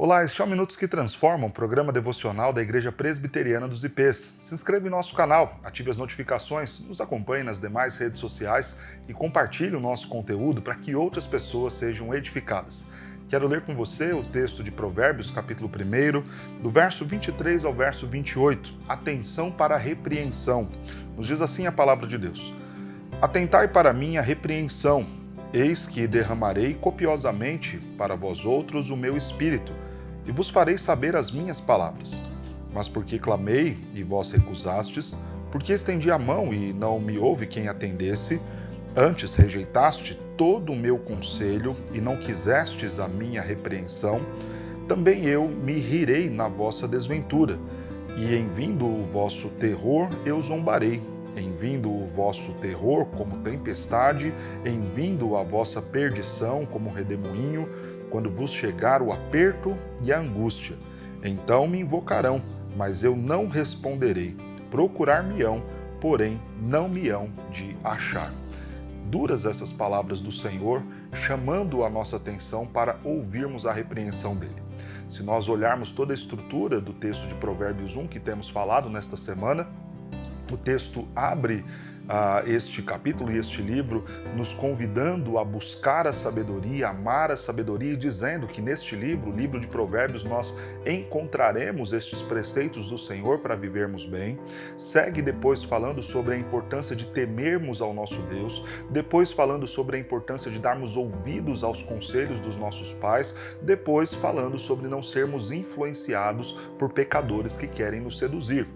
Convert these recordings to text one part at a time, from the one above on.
Olá, este é o Minutos que Transformam, programa devocional da Igreja Presbiteriana dos IPs. Se inscreva em nosso canal, ative as notificações, nos acompanhe nas demais redes sociais e compartilhe o nosso conteúdo para que outras pessoas sejam edificadas. Quero ler com você o texto de Provérbios, capítulo 1, do verso 23 ao verso 28. Atenção para a repreensão. Nos diz assim a palavra de Deus. Atentai para a minha repreensão. Eis que derramarei copiosamente para vós outros o meu espírito, e vos farei saber as minhas palavras. Mas porque clamei e vós recusastes, porque estendi a mão e não me houve quem atendesse, antes rejeitaste todo o meu conselho e não quisestes a minha repreensão, também eu me rirei na vossa desventura, e em vindo o vosso terror eu zombarei. Em vindo o vosso terror como tempestade, em vindo a vossa perdição como redemoinho, quando vos chegar o aperto e a angústia. Então me invocarão, mas eu não responderei. Procurar-me-ão, porém não me hão de achar. Duras essas palavras do Senhor, chamando a nossa atenção para ouvirmos a repreensão dele. Se nós olharmos toda a estrutura do texto de Provérbios 1 que temos falado nesta semana, o texto abre este capítulo e este livro nos convidando a buscar a sabedoria, amar a sabedoria e dizendo que neste livro, o livro de Provérbios, nós encontraremos estes preceitos do Senhor para vivermos bem. Segue depois falando sobre a importância de temermos ao nosso Deus, depois falando sobre a importância de darmos ouvidos aos conselhos dos nossos pais, depois falando sobre não sermos influenciados por pecadores que querem nos seduzir.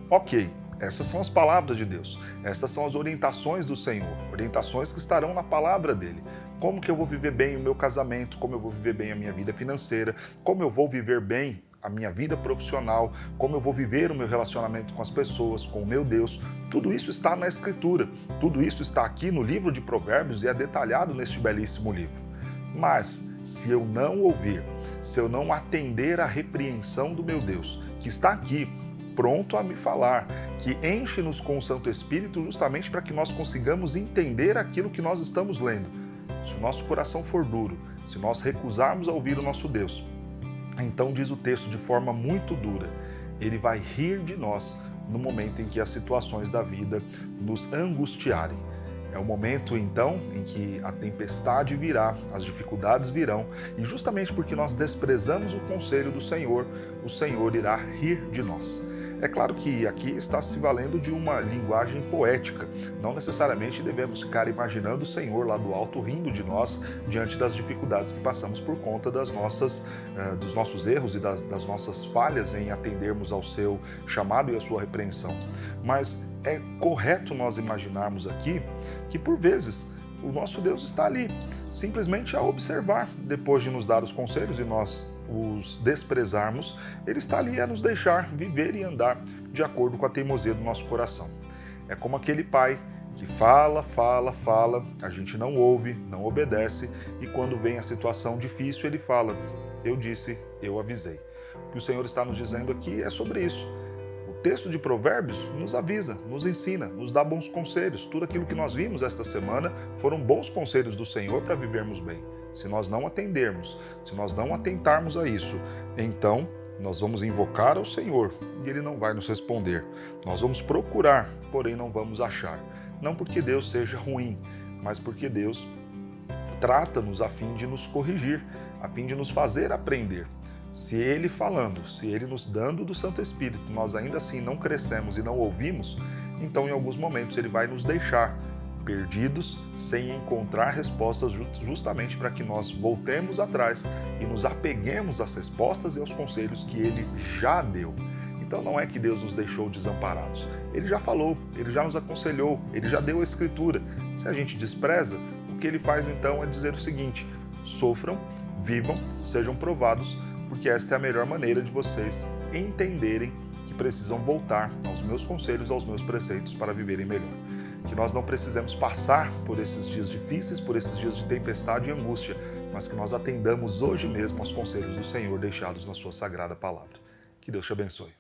Ok. Essas são as palavras de Deus, essas são as orientações do Senhor, orientações que estarão na palavra dele. Como que eu vou viver bem o meu casamento, como eu vou viver bem a minha vida financeira, como eu vou viver bem a minha vida profissional, como eu vou viver o meu relacionamento com as pessoas, com o meu Deus. Tudo isso está na Escritura, tudo isso está aqui no livro de Provérbios e é detalhado neste belíssimo livro. Mas se eu não ouvir, se eu não atender à repreensão do meu Deus, que está aqui, pronto a me falar, que enche-nos com o Santo Espírito justamente para que nós consigamos entender aquilo que nós estamos lendo. Se o nosso coração for duro, se nós recusarmos a ouvir o nosso Deus, então diz o texto de forma muito dura, ele vai rir de nós no momento em que as situações da vida nos angustiarem. É o momento, então, em que a tempestade virá, as dificuldades virão, e justamente porque nós desprezamos o conselho do Senhor, o Senhor irá rir de nós. É claro que aqui está se valendo de uma linguagem poética. Não necessariamente devemos ficar imaginando o Senhor lá do alto rindo de nós diante das dificuldades que passamos por conta dos nossos erros e das nossas falhas em atendermos ao seu chamado e à sua repreensão. Mas é correto nós imaginarmos aqui que, por vezes, o nosso Deus está ali, simplesmente a observar. Depois de nos dar os conselhos e nós os desprezarmos, Ele está ali a nos deixar viver e andar de acordo com a teimosia do nosso coração. É como aquele pai que fala, a gente não ouve, não obedece, e quando vem a situação difícil, ele fala, eu disse, eu avisei. O que o Senhor está nos dizendo aqui é sobre isso. O texto de Provérbios nos avisa, nos ensina, nos dá bons conselhos. Tudo aquilo que nós vimos esta semana foram bons conselhos do Senhor para vivermos bem. Se nós não atendermos, se nós não atentarmos a isso, então nós vamos invocar ao Senhor e Ele não vai nos responder. Nós vamos procurar, porém não vamos achar. Não porque Deus seja ruim, mas porque Deus trata-nos a fim de nos corrigir, a fim de nos fazer aprender. Se Ele falando, se Ele nos dando do Santo Espírito, nós ainda assim não crescemos e não ouvimos, então em alguns momentos Ele vai nos deixar perdidos, sem encontrar respostas justamente para que nós voltemos atrás e nos apeguemos às respostas e aos conselhos que Ele já deu. Então não é que Deus nos deixou desamparados. Ele já falou, Ele já nos aconselhou, Ele já deu a Escritura. Se a gente despreza, o que Ele faz então é dizer o seguinte, sofram, vivam, sejam provados, porque esta é a melhor maneira de vocês entenderem que precisam voltar aos meus conselhos, aos meus preceitos para viverem melhor. Que nós não precisemos passar por esses dias difíceis, por esses dias de tempestade e angústia, mas que nós atendamos hoje mesmo aos conselhos do Senhor deixados na sua sagrada palavra. Que Deus te abençoe.